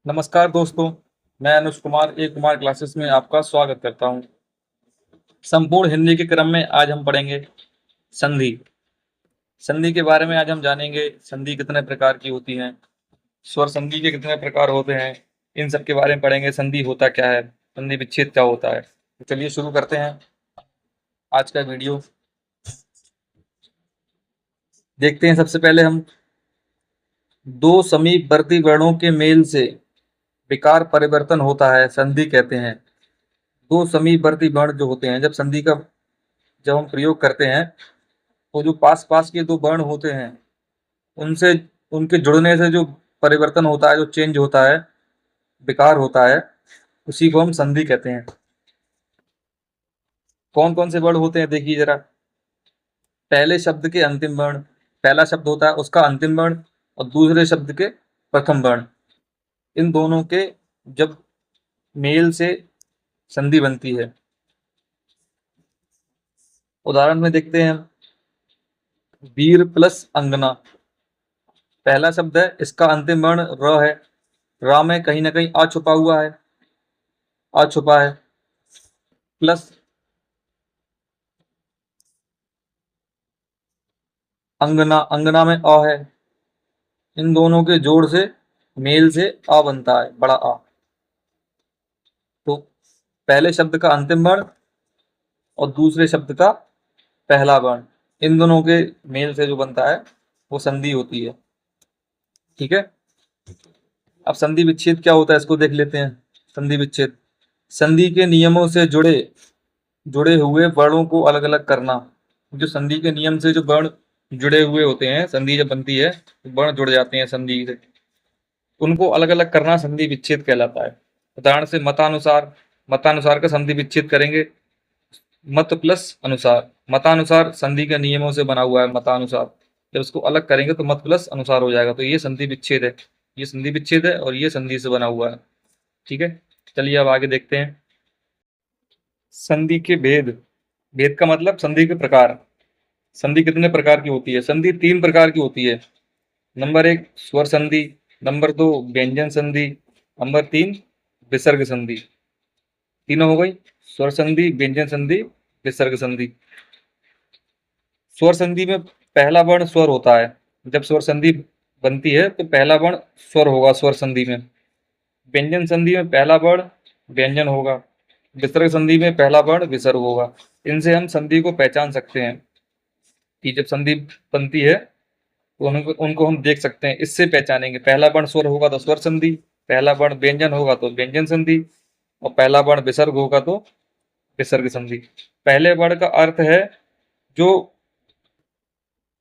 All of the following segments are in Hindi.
नमस्कार दोस्तों, मैं अनुज कुमार ए कुमार क्लासेस में आपका स्वागत करता हूं। संपूर्ण हिंदी के क्रम में आज हम पढ़ेंगे संधि। संधि के बारे में आज हम जानेंगे। संधि कितने प्रकार की होती हैं, स्वर संधि के कितने प्रकार होते हैं, इन सब के बारे में पढ़ेंगे। संधि होता क्या है, संधि विच्छेद क्या होता है। तो चलिए शुरू करते हैं आज का वीडियो। देखते हैं सबसे पहले हम दो समीपवर्ती वर्णों के मेल से विकार परिवर्तन होता है, संधि कहते हैं। दो समीपवर्ती वर्ण जो होते हैं, जब संधि का जब हम प्रयोग करते हैं तो जो पास पास के दो वर्ण होते हैं उनसे उनके जुड़ने से जो परिवर्तन होता है, जो चेंज होता है, विकार होता है, उसी को हम संधि कहते हैं। कौन कौन से वर्ण होते हैं देखिए जरा। पहले शब्द के अंतिम वर्ण, पहला शब्द होता है उसका अंतिम वर्ण और दूसरे शब्द के प्रथम वर्ण, इन दोनों के जब मेल से संधि बनती है। उदाहरण में देखते हैं हम, वीर प्लस अंगना। पहला शब्द है, इसका अंतिम वर्ण र है। रा में कहीं ना कहीं आ छुपा हुआ है, आ छुपा है। प्लस अंगना, अंगना में अ है। इन दोनों के जोड़ से मेल से आ बनता है, बड़ा आ। तो पहले शब्द का अंतिम वर्ण और दूसरे शब्द का पहला वर्ण, इन दोनों के मेल से जो बनता है वो संधि होती है। ठीक है। अब संधि विच्छेद क्या होता है इसको देख लेते हैं। संधि विच्छेद, संधि के नियमों से जुड़े जुड़े हुए वर्णों को अलग अलग करना। जो संधि के नियम से जो वर्ण जुड़े हुए होते हैं, संधि जब बनती है तो वर्ण जुड़ जाते हैं संधि से, उनको अलग अलग करना संधि विच्छेद कहलाता है। उदाहरण से मतानुसार, मतानुसार का संधि विच्छेद करेंगे। मत प्लस अनुसार, मतानुसार संधि के नियमों से बना हुआ है मतानुसार, जब इसको अलग करेंगे तो मत प्लस अनुसार हो जाएगा। तो ये संधि विच्छेद है, ये संधि विच्छेद है और ये संधि से बना हुआ है। ठीक है, चलिए अब आगे देखते हैं। संधि के भेद, भेद का मतलब संधि के प्रकार। संधि कितने प्रकार की होती है? संधि तीन प्रकार की होती है। नंबर एक स्वर संधि, नंबर दो व्यंजन संधि, नंबर तीन विसर्ग संधि। तीनों हो गई, स्वर संधि, व्यंजन संधि, विसर्ग संधि। स्वर संधि में पहला वर्ण स्वर होता है। जब स्वर संधि बनती है तो पहला वर्ण स्वर होगा स्वर संधि में। व्यंजन संधि में पहला वर्ण व्यंजन होगा। विसर्ग संधि में पहला वर्ण विसर्ग होगा। इनसे हम संधि को पहचान सकते हैं कि जब संधि बनती है तो उनको हम देख सकते हैं, इससे पहचानेंगे। पहला वर्ण स्वर होगा तो स्वर संधि, पहला वर्ण व्यंजन होगा तो व्यंजन संधि, और पहला वर्ण विसर्ग होगा तो विसर्ग संधि। पहले वर्ण का अर्थ है जो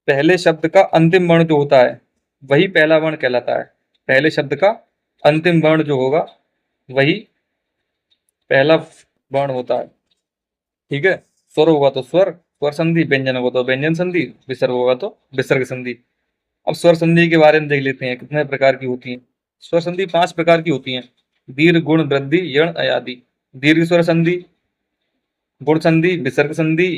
पहले शब्द का अंतिम वर्ण जो होता है वही पहला वर्ण कहलाता है। पहले शब्द का अंतिम वर्ण जो होगा वही पहला वर्ण होता है। ठीक है, स्वर होगा तो स्वर, स्वर संधि, व्यंजन होगा तो व्यंजन संधि, विसर्ग होगा तो विसर्ग संधि। अब स्वर संधि के बारे में देख लेते हैं कितने प्रकार की होती है। स्वर संधि 5 प्रकार की होती है। दीर्घ, गुण, वृद्धि, यण, अयादि। दीर्घ स्वर संधि, गुण संधि, विसर्ग संधि,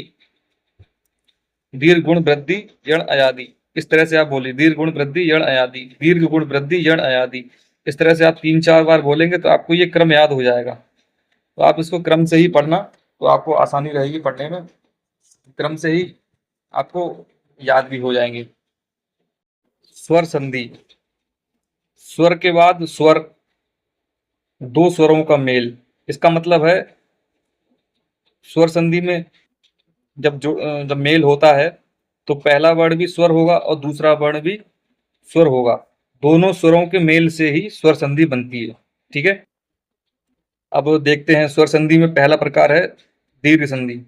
दीर्घ, गुण, वृद्धि, यण, अयादि। इस तरह से आप बोलिए, दीर्घ, गुण, वृद्धि, यण, अयादि, दीर्घ, गुण, वृद्धि, यण, अयादि। इस तरह से आप 3-4 बार बोलेंगे तो आपको ये क्रम याद हो जाएगा। तो आप इसको क्रम से ही पढ़ना, तो आपको आसानी रहेगी पढ़ने में। क्रम से ही आपको याद भी हो जाएंगे। स्वर संधि, स्वर के बाद स्वर, दो स्वरों का मेल। इसका मतलब है स्वर संधि में जब मेल होता है तो पहला वर्ण भी स्वर होगा और दूसरा वर्ण भी स्वर होगा। दोनों स्वरों के मेल से ही स्वर संधि बनती है। ठीक है, अब देखते हैं। स्वर संधि में पहला प्रकार है दीर्घ संधि।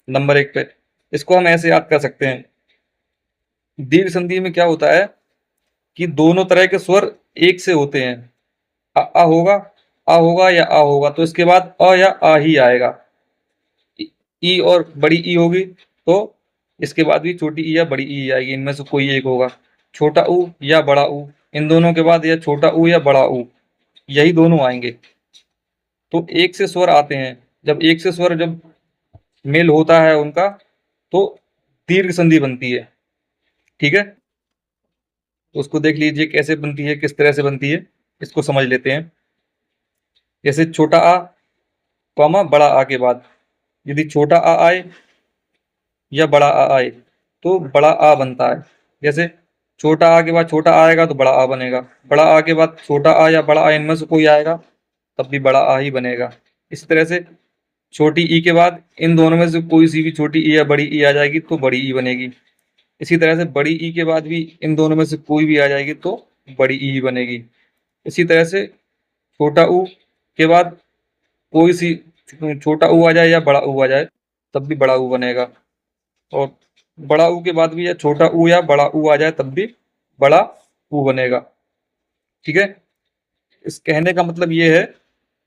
नंबर एक पे इसको हम ऐसे याद कर सकते हैं। दीर्घ संधि में क्या होता है कि दोनों तरह के स्वर एक से होते हैं। होगा, आ होगा या आ होगा, तो इसके बाद अ या आ ही आएगा। ई और बड़ी ई होगी तो इसके बाद भी छोटी ई या बड़ी ई आएगी, इनमें से कोई एक होगा। छोटा ऊ या बड़ा ऊ, इन दोनों के बाद या छोटा ऊ या बड़ा ऊ, यही दोनों आएंगे। तो एक से स्वर आते हैं। जब एक से स्वर जब मेल होता है उनका तो दीर्घ संधि बनती है। ठीक है, तो उसको देख लीजिए कैसे बनती है, किस तरह से बनती है। इसको समझ लेते हैं। जैसे छोटा आ कॉमा बड़ा आ के बाद यदि छोटा आ आए या बड़ा आ आए तो बड़ा आ बनता है। जैसे छोटा आ के बाद छोटा आ आएगा तो बड़ा आ बनेगा, बड़ा आ के बाद छोटा आ या बड़ा आ इनमें से कोई आएगा तब भी बड़ा आ ही बनेगा। इस तरह से छोटी ई के बाद इन दोनों में से कोई सी भी छोटी ई या बड़ी ई आ जाएगी तो बड़ी ई बनेगी। इसी तरह से बड़ी ई के बाद भी इन दोनों में से कोई भी आ जाएगी तो बड़ी ई बनेगी। इसी तरह से छोटा ऊ के बाद कोई सी छोटा ऊ आ जाए या बड़ा ऊ आ जाए तब भी बड़ा ऊ बनेगा, और बड़ा ऊ के बाद भी या छोटा ऊ या बड़ा ऊ आ जाए तब भी बड़ा ऊ बनेगा। ठीक है, इस कहने का मतलब ये है,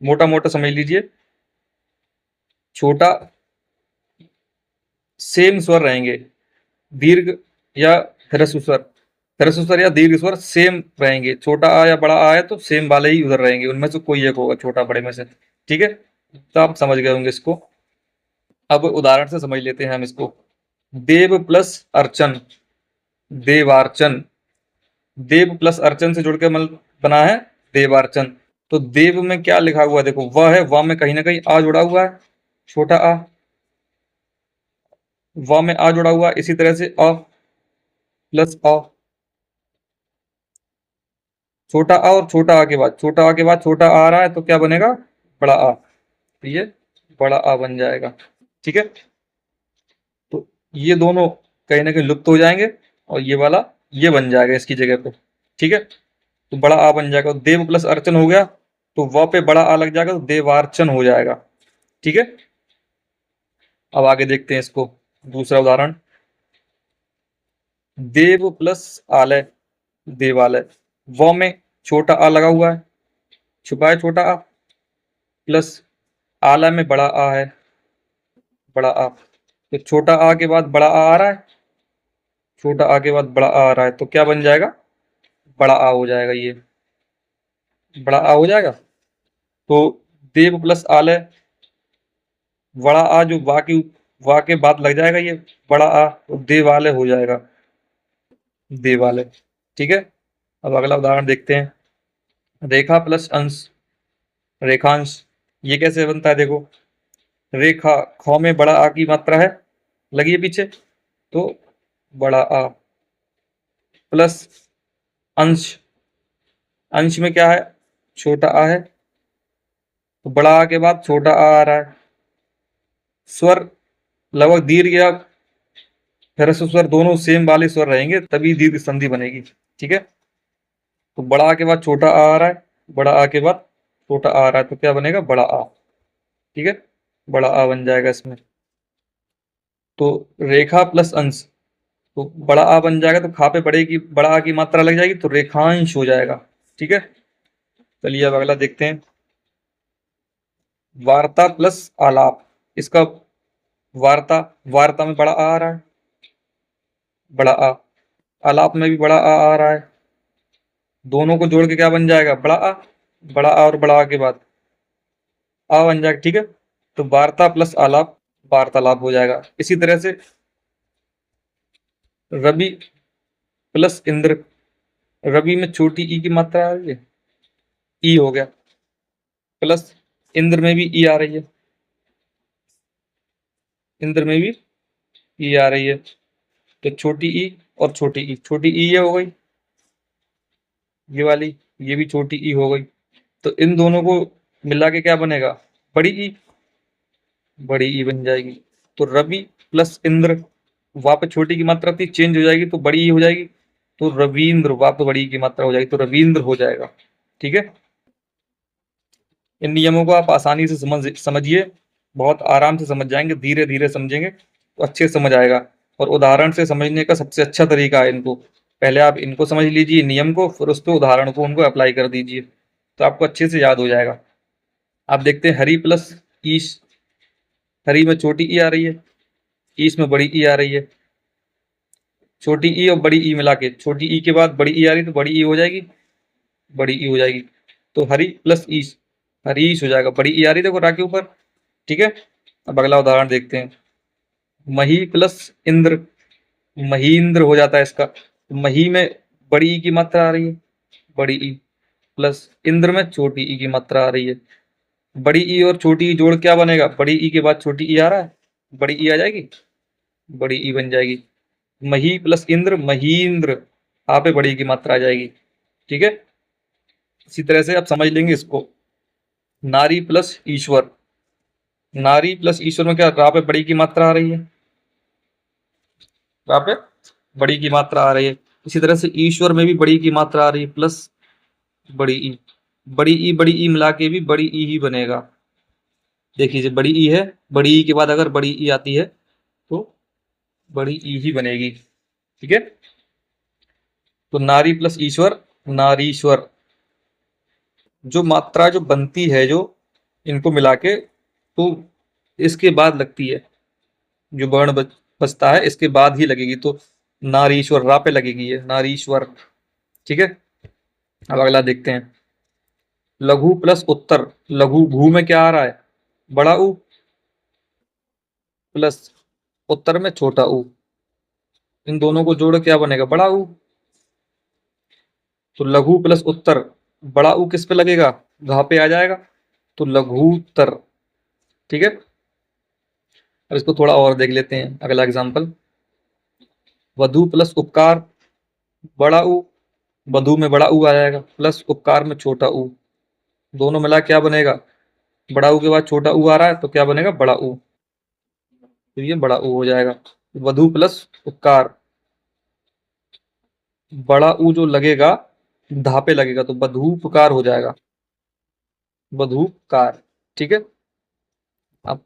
मोटा मोटा समझ लीजिए, छोटा सेम स्वर रहेंगे, दीर्घ या ह्रस्व स्वर, ह्रस्व स्वर या दीर्घ स्वर सेम रहेंगे। छोटा आ या बड़ा आ है तो सेम वाले ही उधर रहेंगे, उनमें से कोई एक होगा छोटा बड़े में से। ठीक है, तो आप समझ गए होंगे इसको। अब उदाहरण से समझ लेते हैं हम इसको। देव प्लस अर्चन, देवार्चन। देव प्लस अर्चन से जुड़ के बना है देवार्चन। तो देव में क्या लिखा हुआ है देखो, वह है, वह में कहीं ना कहीं आ जुड़ा हुआ है, छोटा आ, व में आ जुड़ा हुआ। इसी तरह से अ प्लस अ, छोटा आ और छोटा आ के बाद छोटा आ के बाद छोटा आ रहा है तो क्या बनेगा, बड़ा आ, तो ये बड़ा आ बन जाएगा। ठीक है, तो ये दोनों कहीं ना कहीं लुप्त हो जाएंगे और ये वाला ये बन जाएगा इसकी जगह पे। ठीक है, तो बड़ा आ बन जाएगा। देव प्लस अर्चन हो गया तो व पे बड़ा आ लग जाएगा तो देवार्चन हो जाएगा। ठीक है, अब आगे देखते हैं इसको, दूसरा उदाहरण। देव प्लस आलय, देवालय। व में छोटा आ लगा हुआ है, छुपा है छोटा आ, प्लस आलय में बड़ा आ है, बड़ा आ। तो छोटा आ के बाद बड़ा आ रहा है, छोटा आ के बाद बड़ा आ रहा है तो क्या बन जाएगा, बड़ा आ हो जाएगा, ये बड़ा आ हो जाएगा। तो देव प्लस आलय, बड़ा आ जो वा के बाद लग जाएगा, ये बड़ा आ तो देवालय हो जाएगा, देवालय। ठीक है, अब अगला उदाहरण देखते हैं। रेखा प्लस अंश, रेखांश। ये कैसे बनता है देखो, रेखा ख में बड़ा आ की मात्रा है लगी है पीछे तो बड़ा आ, प्लस अंश, अंश में क्या है, छोटा आ है तो बड़ा आ के बाद छोटा आ रहा है। स्वर लगभग दीर्घ या ह्रस्व स्वर दोनों सेम वाले स्वर रहेंगे तभी दीर्घ संधि बनेगी। ठीक है, तो बड़ा आ के बाद छोटा आ रहा है, बड़ा आ के बाद छोटा आ रहा है तो क्या बनेगा, बड़ा आ। ठीक है, बड़ा आ बन जाएगा इसमें। तो रेखा प्लस अंश, तो बड़ा आ बन जाएगा तो खा पे बड़ा आ की मात्रा लग जाएगी तो रेखांश हो जाएगा। ठीक है, चलिए अब अगला देखते हैं। वार्ता प्लस आलाप। इसका वार्ता, वार्ता में बड़ा आ रहा है, बड़ा आ, आलाप में भी बड़ा आ रहा है, दोनों को जोड़ के क्या बन जाएगा, बड़ा आ, बड़ा आ और बड़ा आ के बाद आ बन जाएगा। ठीक है, तो वार्ता प्लस आलाप वार्तालाप हो जाएगा। इसी तरह से रवि प्लस इंद्र, रवि में छोटी ई की मात्रा आ रही है, ई हो गया, प्लस इंद्र में भी ई आ रही है, इंद्र में भी ई आ रही है तो छोटी ई और छोटी ई, छोटी ई ये हो गई, ये वाली, ये भी छोटी ई हो गई। तो इन दोनों को मिला के क्या बनेगा, बड़ी ई, बड़ी ई बन जाएगी। तो रवि प्लस इंद्र, वहां पे छोटी की मात्रा थी चेंज हो जाएगी तो बड़ी ई हो जाएगी, तो रविंद्र, वहां पे बड़ी की मात्रा हो जाएगी तो रविंद्र हो जाएगा। ठीक है, इन नियमों को आप आसानी से समझिए, बहुत आराम से समझ जाएंगे, धीरे धीरे समझेंगे तो अच्छे से समझ आएगा। और उदाहरण से समझने का सबसे अच्छा तरीका है इनको, पहले आप इनको समझ लीजिए नियम को, फिर उस पर उदाहरण को उनको अप्लाई कर दीजिए तो आपको अच्छे से याद हो जाएगा। आप देखते हैं हरी प्लस ईश, हरी में छोटी ई आ रही है, ईश में बड़ी ई आ रही है, छोटी ई और बड़ी ई मिला के, छोटी ई के बाद बड़ी ई आ रही तो बड़ी ई हो जाएगी, बड़ी ई हो जाएगी। तो हरी प्लस ईश, हरीश हो जाएगा, बड़ी ई आ रही देखो रा के ऊपर। ठीक है, अब अगला उदाहरण देखते हैं। मही प्लस इंद्र, महींद्र हो जाता है इसका। मही में बड़ी ई की मात्रा आ रही है, बड़ी ई, प्लस इंद्र में छोटी ई की मात्रा आ रही है। बड़ी ई और छोटी ई जोड़ क्या बनेगा? बड़ी ई के बाद छोटी ई आ रहा है, बड़ी ई आ जाएगी, बड़ी ई बन जाएगी। मही प्लस इंद्र, महींद्र। आ पे बड़ी ई की मात्रा आ जाएगी। ठीक है, इसी तरह से आप समझ लेंगे इसको। नारी प्लस ईश्वर, नारी प्लस ईश्वर में क्या, रा पे बड़ी की मात्रा आ रही है, रा पे बड़ी की मात्रा आ रही है। इसी तरह से ईश्वर में भी बड़ी की मात्रा आ रही है, प्लस बड़ी ई। बड़ी ई मिला के भी बड़ी ई ही बनेगा। देखिए बड़ी ई है, बड़ी ई के बाद अगर बड़ी ई आती है तो बड़ी ई ही बनेगी। ठीक है, तो नारी प्लस ईश्वर, नारीश्वर। जो मात्रा जो बनती है, जो इनको मिला के, तो इसके बाद लगती है, जो वर्ण बचता है इसके बाद ही लगेगी, तो नारीश्वर रा पे लगेगी, ये नारीश्वर। ठीक है, अब अगला देखते हैं। लघु प्लस उत्तर, लघु भू में क्या आ रहा है? बड़ा ऊ, प्लस उत्तर में छोटा ऊ। इन दोनों को जोड़ क्या बनेगा? बड़ा ऊ। तो लघु प्लस उत्तर, बड़ा ऊ किस पे लगेगा? घा पे आ जाएगा, तो लघुत्तर। ठीक है, अब इसको थोड़ा और देख लेते हैं, अगला एग्जांपल। वधु प्लस उपकार, बड़ा ऊ, वधु में बड़ा ऊ आ जाएगा, प्लस उपकार में छोटा ऊ। दोनों मिला क्या बनेगा? बड़ा ऊ के बाद छोटा ऊ आ रहा है, तो क्या बनेगा? बड़ा ऊ। तो ये बड़ा ऊ हो जाएगा। वधु प्लस उपकार, बड़ा ऊ जो लगेगा धापे लगेगा, तो बधूपकार हो जाएगा, बधूपकार। ठीक है, अब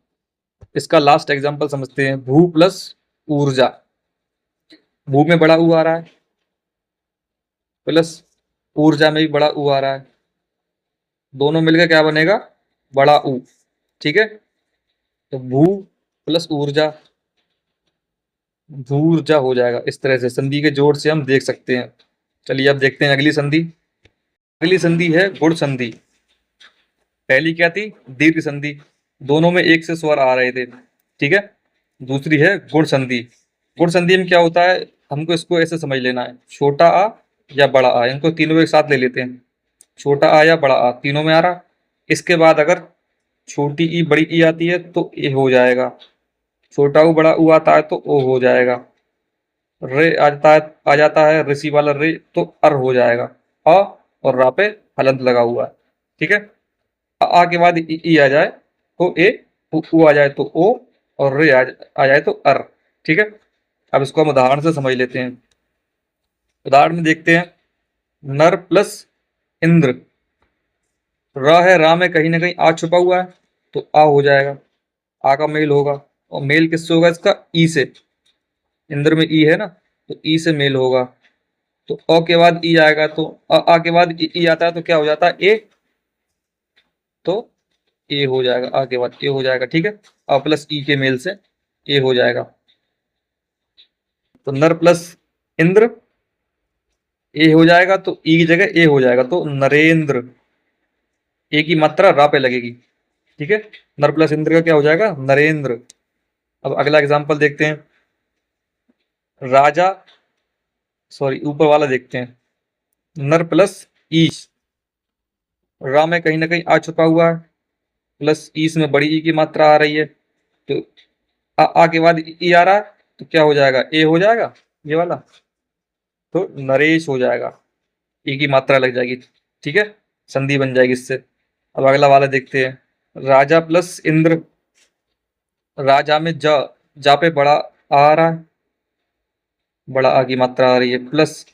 इसका लास्ट एग्जांपल समझते हैं। भू प्लस ऊर्जा, भू में बड़ा ऊ आ रहा है, प्लस ऊर्जा में भी बड़ा ऊ आ रहा है, दोनों मिलकर क्या बनेगा? बड़ा ऊ। ठीक है, तो भू प्लस ऊर्जा, धूर्जा हो जाएगा। इस तरह से संधि के जोड़ से हम देख सकते हैं। चलिए अब देखते हैं अगली संधि। अगली संधि है गुण संधि। पहली क्या थी? दीर्घ संधि, दोनों में एक से स्वर आ रहे थे। ठीक है, दूसरी है गुण संधि। गुण संधि में क्या होता है, हमको इसको ऐसे समझ लेना है, छोटा आ या बड़ा आ, इनको तीनों एक साथ ले लेते हैं। छोटा आ या बड़ा आ तीनों में आ रहा, इसके बाद अगर छोटी ई बड़ी ई आती है तो ए हो जाएगा, छोटा ऊ बड़ा ऊ आता है तो ओ हो जाएगा, रे आ जाता है ऋषि वाला रे, तो अर हो जाएगा। अ और रा पे हलंत लगा हुआ है। ठीक है, आ के बाद ई आ जाए तो ए, उ आ जाए तो ओ, और रे आ जाए तो अर। ठीक है, अब इसको हम उदाहरण से समझ लेते हैं। उदाहरण में देखते हैं, नर प्लस इंद्र। र है, रा में कहीं ना कहीं आ छुपा हुआ है, तो आ हो जाएगा, आ का मेल होगा, और मेल किससे होगा? इसका ई से। इंद्र में ई है ना, तो ई से मेल होगा, तो अ के बाद ई आएगा, तो आ के बाद ई आता है तो क्या हो जाता है? ए, तो ए हो जाएगा, आ के बाद ए हो जाएगा। ठीक है, अ प्लस ई के मेल से ए हो जाएगा, तो नर प्लस इंद्र ए हो जाएगा, तो ई की जगह ए हो जाएगा, तो नरेंद्र। ए की मात्रा रा पे लगेगी। ठीक है, नर प्लस इंद्र का क्या हो जाएगा? नरेंद्र। अब अगला एग्जांपल देखते हैं। राजा, सॉरी ऊपर वाला देखते हैं। नर प्लस ईश, रा में कहीं ना कहीं आ छुपा हुआ है, प्लस ईश में बड़ी ई की मात्रा आ रही है, तो आ के बाद ई आ रहा है, तो क्या हो जाएगा? ए हो जाएगा ये वाला, तो नरेश हो जाएगा, ई की मात्रा लग जाएगी। ठीक है, संधि बन जाएगी इससे। अब अगला वाला देखते हैं। राजा प्लस इंद्र, राजा में जा पे बड़ा आ रहा है, बड़ा आ की मात्रा आ रही है, प्लस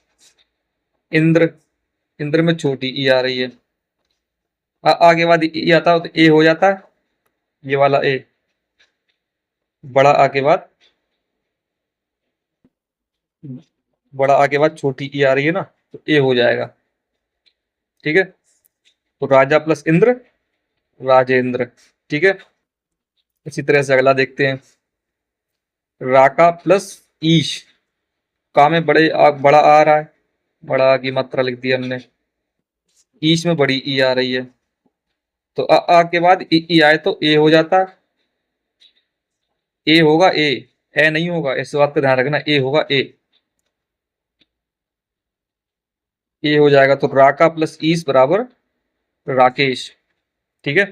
इंद्र, इंद्र में छोटी ई आ रही है, आ के बाद ई आता है तो ए हो जाता है, ये वाला ए, बड़ा आ के बाद, बड़ा आ के बाद छोटी ई आ रही है ना, तो ए हो जाएगा। ठीक है, तो राजा प्लस इंद्र, राजेंद्र। ठीक है, इसी तरह से अगला देखते हैं। राका प्लस ईश, का में बड़ा आ रहा है, बड़ा आ की मात्रा लिख दी हमने, ईश में बड़ी ई आ रही है, तो आ के बाद ई आए तो ए हो जाता, ए होगा ए नहीं होगा, इस बात का ध्यान रखना, ए होगा ए। ए हो जाएगा, तो राका प्लस ईस बराबर राकेश। ठीक है,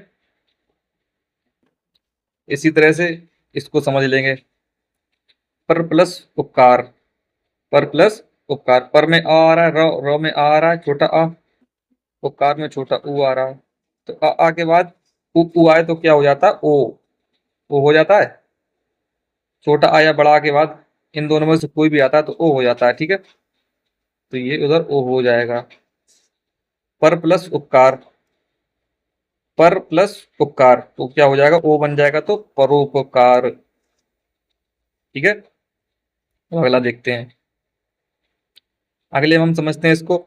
इसी तरह से इसको समझ लेंगे। पर प्लस उपकार, पर प्लस उपकार, पर में आ रहा है, र में आ रहा है छोटा आ, उपकार में छोटा ऊ आ रहा है, तो आ के बाद ऊ आए तो क्या हो जाता है, ओ हो जाता है। छोटा आ या बड़ा आ के बाद इन दोनों में से कोई भी आता है तो ओ हो जाता है। ठीक है, तो ये उधर ओ हो जाएगा। पर प्लस उपकार, पर प्लस उपकार तो क्या हो जाएगा, ओ बन जाएगा तो परोपकार। ठीक है, तो अगला देखते हैं। अगले हम समझते हैं इसको,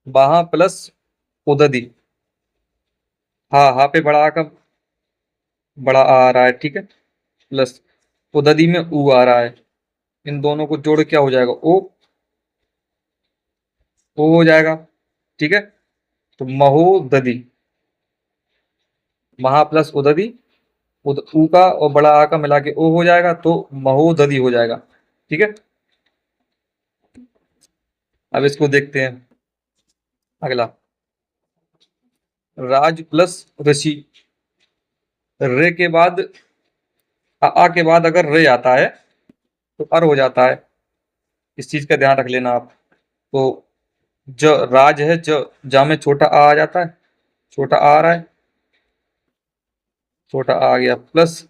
वहां प्लस उददी। हाँ, हाँ पे बड़ा आ का बड़ा आ रहा है। ठीक है, प्लस उददी में ऊ आ रहा है, इन दोनों को जोड़ क्या हो जाएगा, ओ हो जाएगा। ठीक है, तो महोदधि, महा प्लस उदधि, ऊ का और बड़ा आ का मिला के ओ हो जाएगा, तो महोदधि हो जाएगा। ठीक है, अब इसको देखते हैं। अगला, राज प्लस ऋषि। रे के बाद आ के बाद अगर रे आता है तो अर हो जाता है, इस चीज का ध्यान रख लेना आप। तो ज राज है, जा में छोटा आ जाता है, छोटा आ रहा है, छोटा आ गया, प्लस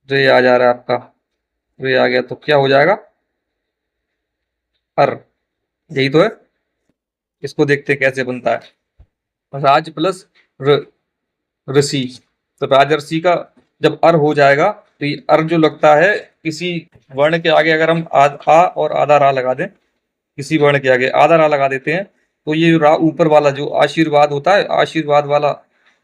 रे आ जा रहा है आपका, रे आ गया तो क्या हो जाएगा, अर। यही तो है, इसको देखते हैं कैसे बनता है। राज प्लस ऋषि, तो राजर्षि का जब अर हो जाएगा तो ये अर जो लगता है किसी वर्ण के आगे, अगर हम आ और आधा रा लगा दें, किसी वर्ण के आगे आधा रा लगा देते हैं, तो ये रा ऊपर वाला जो आशीर्वाद होता है, आशीर्वाद वाला,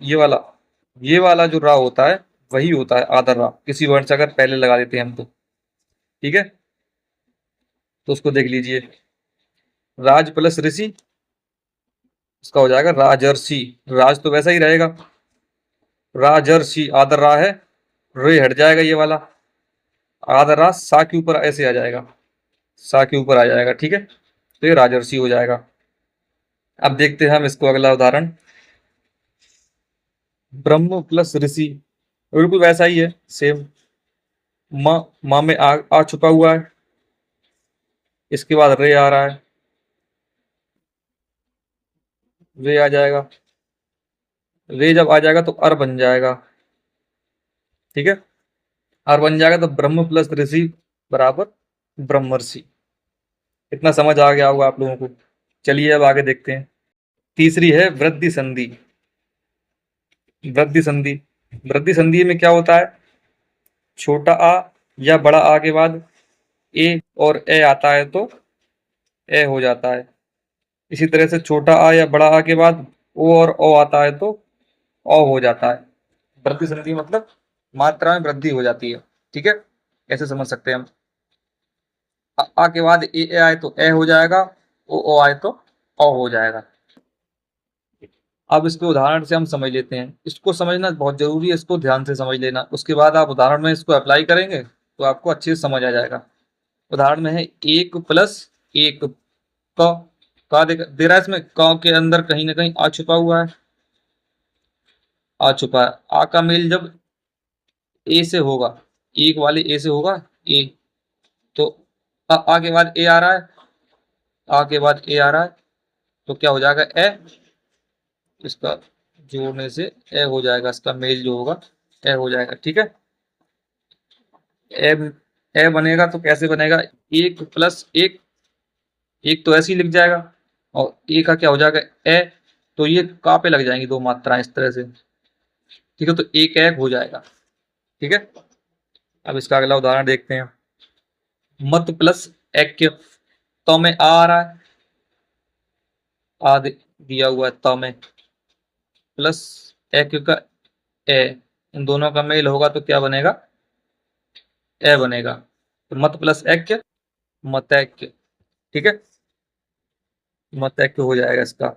ये वाला जो रा होता है वही होता है आधा रा, किसी वर्ण से अगर पहले लगा देते हैं हम तो। ठीक है, तो उसको देख लीजिए, राज प्लस ऋषि, इसका हो जाएगा राजर्षि। राज तो वैसा ही रहेगा, राजर्षि आदर रा है, रे हट जाएगा ये वाला, आदर रा सा के ऊपर ऐसे आ जाएगा, सा के ऊपर आ जाएगा। ठीक है, तो ये राजर्षि हो जाएगा। अब देखते हैं हम इसको अगला उदाहरण, ब्रह्म प्लस ऋषि, बिल्कुल वैसा ही है, सेम। माँ में आ छुपा हुआ है, इसके बाद रे आ रहा है, रे आ जाएगा, रे जब आ जाएगा तो अर बन जाएगा। ठीक है, अर बन जाएगा तो ब्रह्म प्लस ऋषि बराबर ब्रह्मर्षि। इतना समझ आ गया होगा आप लोगों को। चलिए अब आगे देखते हैं। तीसरी है वृद्धि संधि। वृद्धि संधि, वृद्धि संधि में क्या होता है, छोटा आ या बड़ा आ के बाद ए और ए आता है तो ए हो जाता है। इसी तरह से छोटा आ या बड़ा आ के बाद ओ और ओ आता है तो ओ हो जाता है। वृद्धि संधि मतलब मात्रा में वृद्धि हो जाती है। ठीक है, ऐसे समझ सकते हैं हम। आ के बाद ए आए तो ए हो जाएगा, ओ आए तो ओ हो जाएगा। अब इसके उदाहरण से हम समझ लेते हैं, इसको समझना बहुत जरूरी है, इसको ध्यान से समझ लेना, उसके बाद आप उदाहरण में इसको अप्लाई करेंगे तो आपको अच्छे से समझ आ जाएगा। उदाहरण में है एक प्लस एक, का दे रहा है, इसमें क के अंदर कहीं ना कहीं आ छुपा हुआ है, आ छुपा है। आ का मेल जब ए से होगा, एक वाले ए से होगा, ए, तो आ के बाद ए आ रहा है, आ के बाद ए आ रहा है, तो क्या हो जाएगा, ए, इसका जोड़ने से ए हो जाएगा, इसका मेल जो होगा ए हो जाएगा। ठीक है, ए, ए बनेगा तो कैसे बनेगा, एक प्लस एक, एक तो ऐसे ही लिख जाएगा, और ए का क्या हो जाएगा, ए, तो ये का पे लग जाएंगी दो मात्राएं इस तरह से। ठीक है, तो एक एक हो जाएगा। ठीक है, अब इसका अगला उदाहरण देखते हैं। मत प्लस एक्य, तो में आ रहा है, आ दिया हुआ है तो में, प्लस एक्य का ए, इन दोनों का मेल होगा तो क्या बनेगा, ए बनेगा, तो मत प्लस एक्य, मतैक्य। ठीक है, मतैक्य हो जाएगा इसका।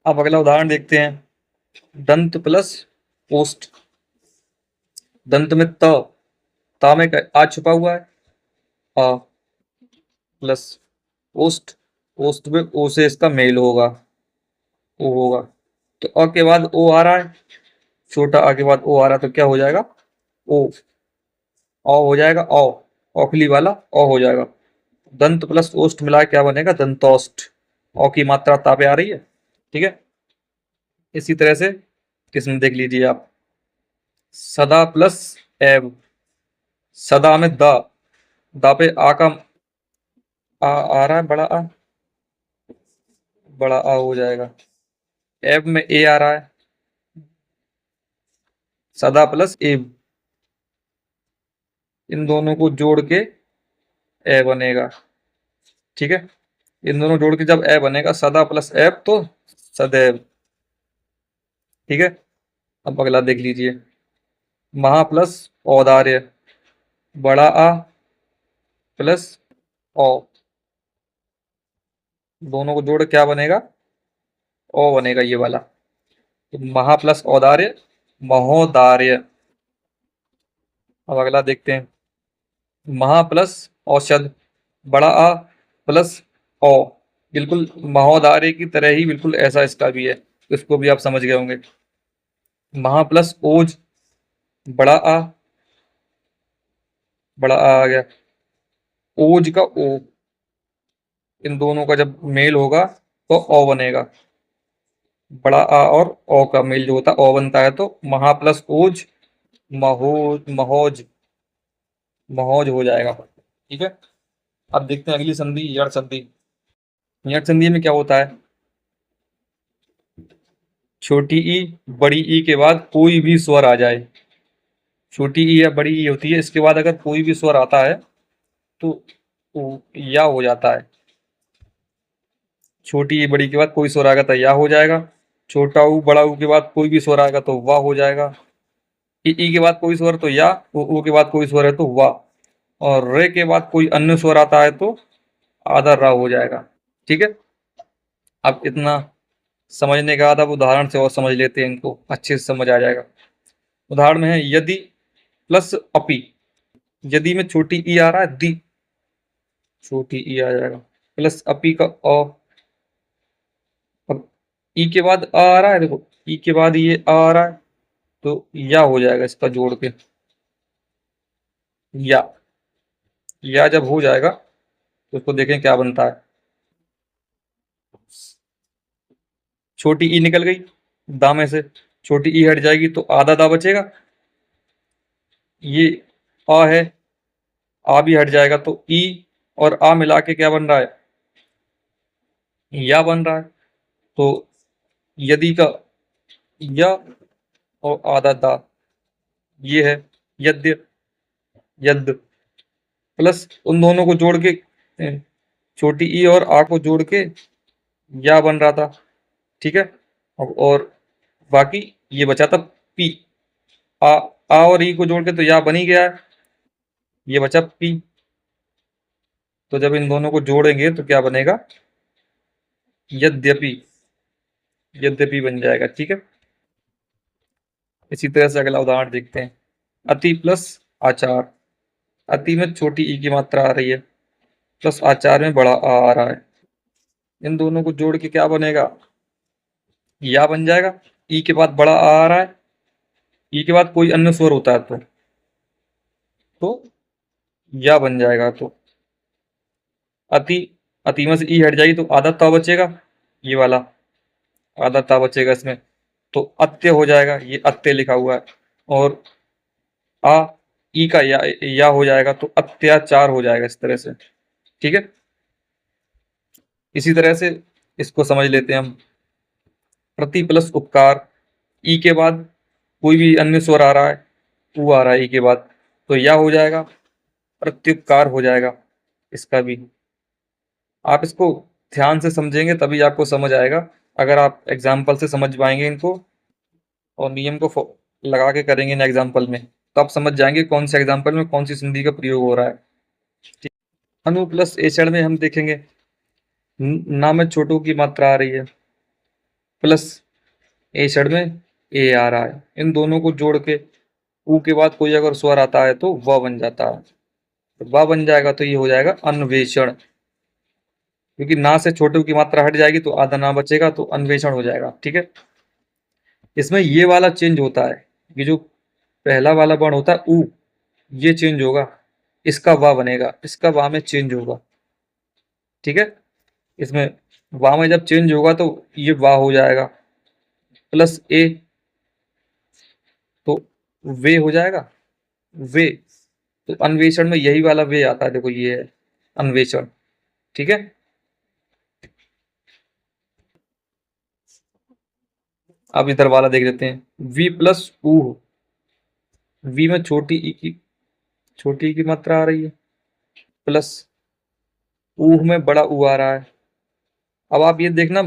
अब अगला उदाहरण देखते हैं, दंत प्लस पोस्ट। दंत में त में आ छुपा हुआ है, अ, प्लस ओस्ट, ओस्ट में ओ से इसका मेल होगा, ओ होगा। तो अ के बाद ओ आ रहा है, छोटा आ के बाद ओ आ रहा है, तो क्या हो जाएगा? ओ, औ हो जाएगा, औ, औखली वाला औ हो जाएगा। दंत प्लस ओष्ठ मिला के क्या बनेगा? दंतोष्ठ। औ की मात्रा ता पे आ रही है, ठीक है। इसी तरह से इसमें देख लीजिए आप, सदा प्लस एब, सदा में द, दा पे आ का आ रहा है, बड़ा आ हो जाएगा। एब में ए आ रहा है, सदा प्लस एब, इन दोनों को जोड़ के ए बनेगा, ठीक है। इन दोनों जोड़ के जब ए बनेगा, सदा प्लस एब तो सदैव, ठीक है। अब अगला देख लीजिए, महा प्लस औदार्य, बड़ा आ प्लस औ, दोनों को जोड़ क्या बनेगा? ओ बनेगा ये वाला। तो महा प्लस औदार्य, महोदार्य। अब अगला देखते हैं, महा प्लस औषध, बड़ा आ प्लस औ, बिल्कुल महोदार्य की तरह ही बिल्कुल ऐसा इसका भी है, इसको भी आप समझ गए होंगे। महा प्लस ओज, बड़ा आ गया, ओज का ओ, इन दोनों का जब मेल होगा तो ओ बनेगा। बड़ा आ और ओ का मेल जो होता है ओ बनता है, तो महा प्लस ओज, महोज, महोज, महोज हो जाएगा, ठीक है। अब देखते हैं अगली संधि, यड़ संधि। यड़ संधि में क्या होता है? छोटी ई बड़ी ई के बाद कोई भी स्वर आ जाए, छोटी ई या बड़ी ई होती है, इसके बाद अगर कोई भी स्वर आता है तो या हो जाता है। छोटी ई बड़ी के बाद कोई स्वर आएगा तो या हो जाएगा। छोटा ऊ बड़ा ऊ के बाद कोई भी स्वर आएगा तो वाह हो जाएगा। ई के बाद कोई स्वर तो या, ऊ के बाद कोई स्वर है तो वाह, और रे के बाद कोई अन्य स्वर आता है तो आधा रा हो जाएगा, ठीक है। अब इतना समझने के बाद अब उदाहरण से और समझ लेते हैं, इनको अच्छे से समझ आ जाएगा। उदाहरण में है, यदि प्लस अपि, यदि में छोटी ई आ रहा है, दी, छोटी ई आ जाएगा, प्लस अपी का अ, अब ई के बाद आ रहा है, देखो ई के बाद ये आ रहा है, तो या हो जाएगा इसका जोड़ के, या, या जब हो जाएगा तो उसको देखें क्या बनता है। छोटी ई निकल गई दा में से, छोटी ई हट जाएगी तो आधा दा बचेगा, ये आ है, आ भी हट जाएगा तो ई और आ मिला के क्या बन रहा है? या बन रहा है। तो यदि का या और आधा दा, ये है यद्य, यद, प्लस उन दोनों को जोड़ के छोटी ई और आ को जोड़ के या बन रहा था, ठीक है। अब और बाकी ये बचा था पी, आ, आ और ई को जोड़ के तो या बन ही गया है, ये बचा पी। तो जब इन दोनों को जोड़ेंगे तो क्या बनेगा? यद्यपि, यद्यपि बन जाएगा, ठीक है। इसी तरह से अगला उदाहरण देखते हैं, अति प्लस आचार, अति में छोटी ई की मात्रा आ रही है, प्लस आचार में बड़ा आ रहा है, इन दोनों को जोड़ के क्या बनेगा? या बन जाएगा। ई के बाद बड़ा आ रहा है, ई के बाद कोई अन्य स्वर होता है तो या बन जाएगा। तो अति, अति में से ई हट जाएगी तो आधा ता बचेगा, ये वाला आधा ता बचेगा इसमें, तो अत्य हो जाएगा, ये अत्य लिखा हुआ है। और आ, ई का या हो जाएगा तो अत्याचार हो जाएगा, इस तरह से, ठीक है। इसी तरह से इसको समझ लेते हैं हम, प्रति प्लस उपकार, ई के बाद कोई भी अन्य स्वर आ रहा है, ऊ आ रहा है ई के बाद, तो या हो जाएगा, प्रत्युपकार हो जाएगा इसका भी। आप इसको ध्यान से समझेंगे तभी आपको समझ आएगा, अगर आप एग्जाम्पल से समझ पाएंगे इनको और नियम को लगा के करेंगे इन एग्जाम्पल में, तो आप समझ जाएंगे कौन से एग्जाम्पल में कौन सी संधि का प्रयोग हो रहा है। ठीक। अनु प्लस एचड़ में हम देखेंगे, ना में छोटों की मात्रा आ रही है, प्लस एचड़ में ए आ रहा है, इन दोनों को जोड़ के ऊ के बाद कोई अगर स्वर आता है तो वह बन जाता है, तो वह बन जाएगा, तो ये हो जाएगा अन्वेषण। क्योंकि ना से छोटे ऊ की मात्रा हट जाएगी तो आधा ना बचेगा, तो अन्वेषण हो जाएगा। ठीक है, इसमें ये वाला चेंज होता है, ये जो पहला वाला वर्ण होता है ऊ, ये चेंज होगा, इसका वाह बनेगा, इसका वाह में चेंज होगा। ठीक है, इसमें वाह में जब चेंज होगा तो ये वाह हो जाएगा, प्लस ए, तो वे हो जाएगा, वे। तो अन्वेषण में यही वाला वे आता है, देखो ये है अन्वेषण। ठीक है, अब इधर वाला देख लेते हैं, वी प्लस ऊ, वी में छोटी ई की मात्रा आ रही है, प्लस ऊ में बड़ा ऊ आ रहा है। अब आप ये देखना,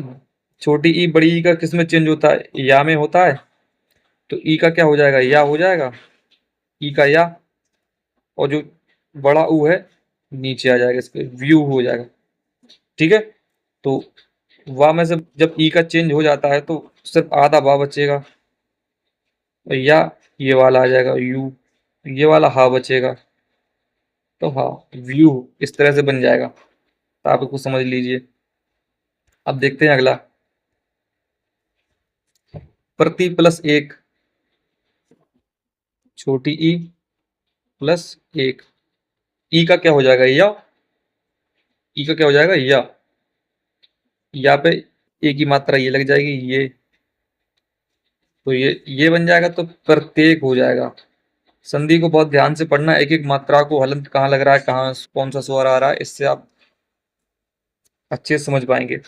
छोटी ई बड़ी ई का किस में चेंज होता है, या में होता है, तो ई का क्या हो जाएगा, या हो जाएगा, ई का या, और जो बड़ा ऊ है नीचे आ जाएगा, इसके व्यू हो जाएगा। ठीक है, तो वाह में से जब ई का चेंज हो जाता है तो सिर्फ आधा वाह बचेगा, या ये वाला आ जाएगा यू, ये वाला हा बचेगा, तो हा व्यू इस तरह से बन जाएगा। तो आप इसको समझ लीजिए। अब देखते हैं अगला, प्रति प्लस एक, छोटी ई प्लस एक, ई का क्या हो जाएगा, या, ई का क्या हो जाएगा, या पे ए की मात्रा ये लग जाएगी, ये, तो ये बन जाएगा, तो प्रत्येक हो जाएगा। संधि को बहुत ध्यान से पढ़ना, एक एक मात्रा को हलंत कहाँ लग रहा है, कहाँ कौन सा स्वर आ रहा है, इससे आप अच्छे से समझ पाएंगे।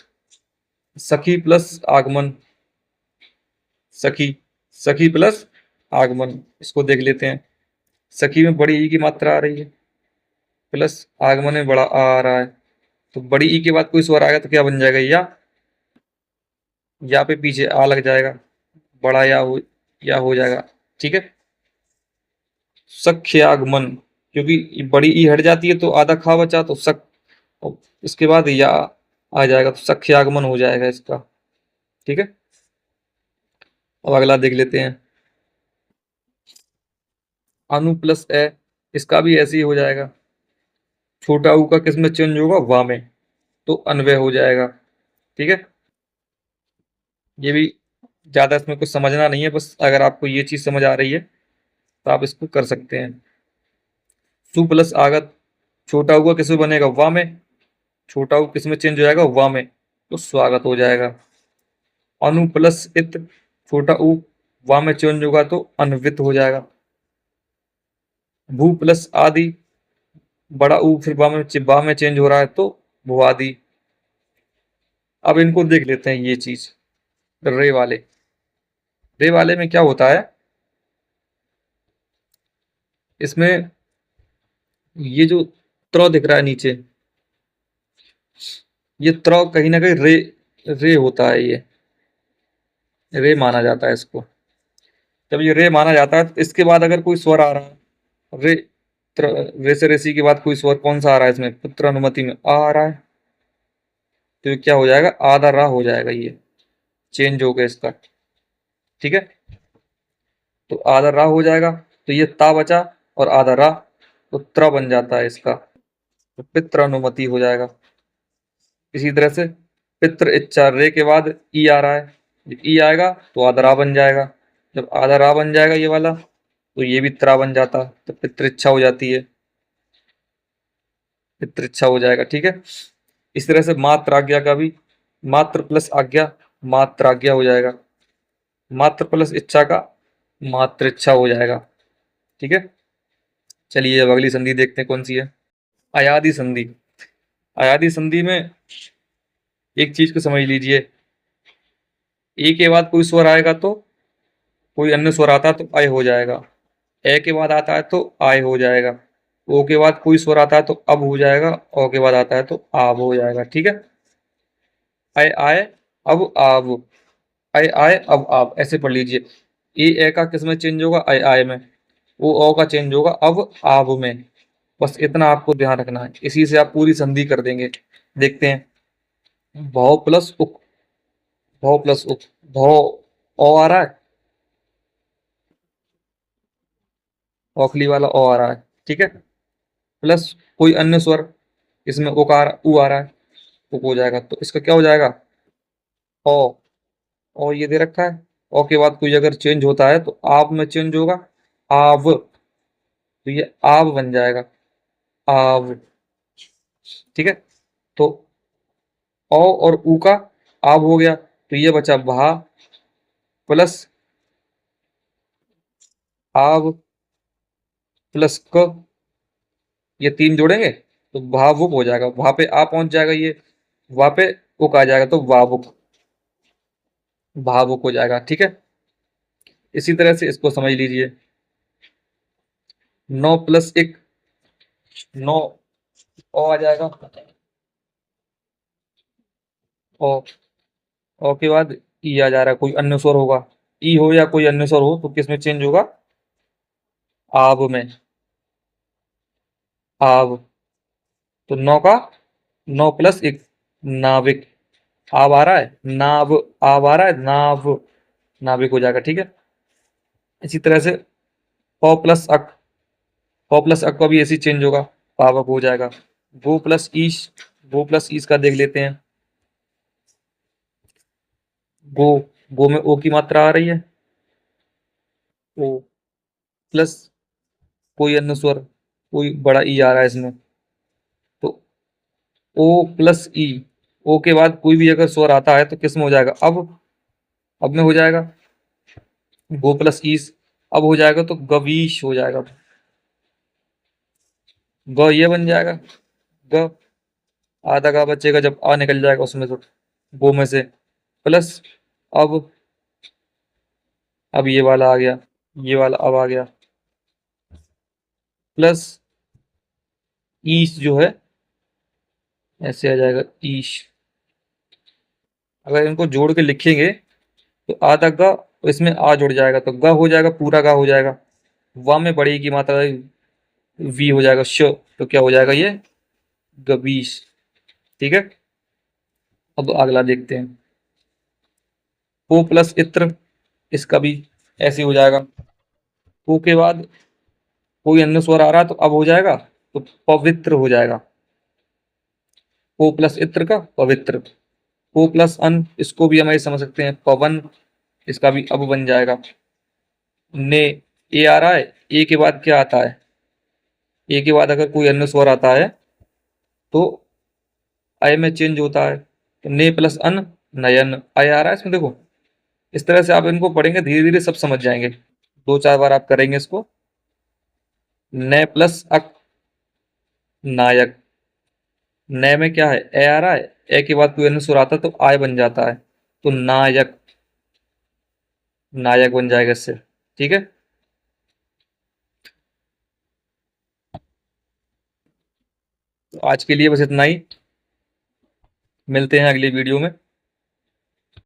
सखी प्लस आगमन, सखी, सखी प्लस आगमन, इसको देख लेते हैं। सखी में बड़ी ई की मात्रा आ रही है, प्लस आगमन में बड़ा आ रहा है, तो बड़ी ई के बाद कोई स्वर आएगा तो क्या बन जाएगा, या पे पीछे आ लग जाएगा, बड़ा या हो जाएगा। ठीक है, सख्य आगमन, क्योंकि बड़ी ई हट जाती है तो आधा खा बचा, तो सक, और इसके बाद या आ जाएगा, तो सख्य आगमन हो जाएगा इसका। ठीक है, अब अगला देख लेते हैं, अनु प्लस ए, इसका भी ऐसे ही हो जाएगा, छोटा ऊ का किस में चेंज होगा, वा में, तो अन्वय हो जाएगा। ठीक है, ये भी ज्यादा इसमें कुछ समझना नहीं है, बस अगर आपको ये चीज समझ आ रही है तो आप इसको कर सकते हैं। सु प्लस आगत, छोटा ऊ का किस में बनेगा, वा में, छोटा ऊ किस में चेंज हो जाएगा, वा में, तो स्वागत हो जाएगा। अनु प्लस इत, छोटा ऊ वा में चेंज होगा तो अन्वित हो जाएगा। भू प्लस आदि, बड़ा ऊ फिर बा में चेंज हो रहा है तो भुआदि। अब इनको देख लेते हैं, ये चीज रे वाले, रे वाले में क्या होता है, इसमें ये जो त्र दिख रहा है नीचे, ये त्र कहीं ना कहीं रे, रे होता है, ये रे माना जाता है इसको। जब ये रे माना जाता है तो इसके बाद अगर कोई स्वर आ रहा है, रे, रे से रेसी के बाद कोई स्वर कौन सा आ रहा है, इसमें पुत्र अनुमति में आ रहा है, तो ये क्या हो जाएगा, आधा रा हो जाएगा, ये चेंज हो गया इसका। ठीक है, तो आधा रा हो जाएगा, तो ये ता बचा और आधा रा, तो त्र बन जाता है इसका, तो पित्र अनुमति हो जाएगा। इसी तरह से पित्र इच्छा, रे के बाद ई आ रहा है, जब ई आएगा तो आधा रा बन जाएगा, जब आधा रा बन जाएगा ये वाला, तो ये भी त्रा बन जाता, तो पित्र इच्छा हो जाती है, पित्र इच्छा हो जाएगा। ठीक है, इस तरह से मात्र आज्ञा का भी, मात्र प्लस आज्ञा मात्र आज्ञा हो जाएगा, मात्र प्लस इच्छा का मात्र इच्छा हो जाएगा। ठीक है, चलिए अब अगली संधि देखते हैं कौन सी है, अयादि संधि। अयादि संधि में एक चीज को समझ लीजिए, ए के बाद कोई स्वर आएगा तो, कोई अन्य स्वर आता है तो अय हो जाएगा, ए के बाद आता है तो आय हो जाएगा, ओ के बाद कोई स्वर आता है तो अब हो जाएगा, ओ के बाद आता है तो आब हो जाएगा। ठीक है, अय आय अब आब, अय आय अब आब, ऐसे पढ़ लीजिए। ए का किस में चेंज होगा, अय आय में, वो ओ का चेंज होगा अब आब में, बस इतना आपको ध्यान रखना है, इसी से आप पूरी संधि कर देंगे। देखते हैं, भौ प्लस उक, भौ प्लस उक, भौ ओ आ रहा है, औखली वाला ओ आ रहा है। ठीक है, प्लस कोई अन्य स्वर, इसमें उकार उ आ रहा है, उक हो जाएगा। तो इसका क्या हो जाएगा? ओ। ओ ये दे रखा है। ओ के बाद कोई अगर चेंज होता है तो आब में चेंज होगा, आव, तो ये आव बन जाएगा, आव। ठीक है। तो औ और ऊ का आब हो गया, तो ये बचा भा प्लस आव प्लस क, ये तीन जोड़ेंगे तो भावुक हो जाएगा। वहां पे आ पहुंच जाएगा, ये वहां पे उक आ जाएगा तो वावुक, भावुक हो जाएगा। ठीक है। इसी तरह से इसको समझ लीजिए। 9 + 1 9, ओ आ जाएगा, ओ। ओ के बाद ई आ जा रहा है, कोई अन्य स्वर होगा, ई हो या कोई अन्य स्वर हो तो किस में चेंज होगा? आब में, आब। तो 9 का 9 + 1 नाविक, आब आ रहा है, नाव, आब आ रहा है, नाव, नाविक हो जाएगा। ठीक है। इसी तरह से पौ प्लस अक, पौ प्लस अक का भी ऐसे चेंज होगा, पावक हो जाएगा। गो प्लस ईश, गो प्लस ईश का देख लेते हैं। गो, गो में ओ की मात्रा आ रही है, ओ प्लस कोई अन्य स्वर, कोई बड़ा ई आ रहा है इसमें, तो ओ प्लस ई, ओ के बाद कोई भी अगर स्वर आता है तो किस में हो जाएगा? अब में हो जाएगा। गो प्लस ईस अब हो जाएगा तो गवीश हो जाएगा, ग ये बन जाएगा, ग। आधा का बचेगा जब आ निकल जाएगा उसमें तो, गो में से, प्लस अब ये वाला आ गया, ये वाला अब आ गया, प्लस ईश जो है ऐसे आ जाएगा, ईश। अगर इनको जोड़ के लिखेंगे तो आधा ग, इसमें आ जुड़ जाएगा तो ग हो जाएगा, पूरा ग हो जाएगा। वा में बढ़ेगी की मात्रा, वी हो जाएगा श, तो क्या हो जाएगा ये? गबीश। ठीक है। अब अगला देखते हैं। पो प्लस इत्र, इसका भी ऐसे हो जाएगा। पो के बाद कोई अन्य स्वर आ रहा है तो अब हो जाएगा तो पवित्र हो जाएगा। पो प्लस इत्र का पवित्र। पो प्लस अन, इसको भी हम ऐसे समझ सकते हैं पवन, इसका भी अब बन जाएगा। ने, ए आ रहा है, ए के बाद क्या आता है? ए के बाद अगर कोई अन्य स्वर आता है तो अय में चेंज होता है, तो ने प्लस अन, नयन, अय आ रहा है इसमें देखो। इस तरह से आप इनको पढ़ेंगे धीरे धीरे सब समझ जाएंगे, दो चार बार आप करेंगे इसको। न प्लस अक, नायक। न में क्या है? ए आ रहा है, ए के बाद कोई अन्य स्वर आता है तो आय बन जाता है, तो नायक, नायक बन जाएगा इससे। ठीक है। तो आज के लिए बस इतना ही, मिलते हैं अगली वीडियो में।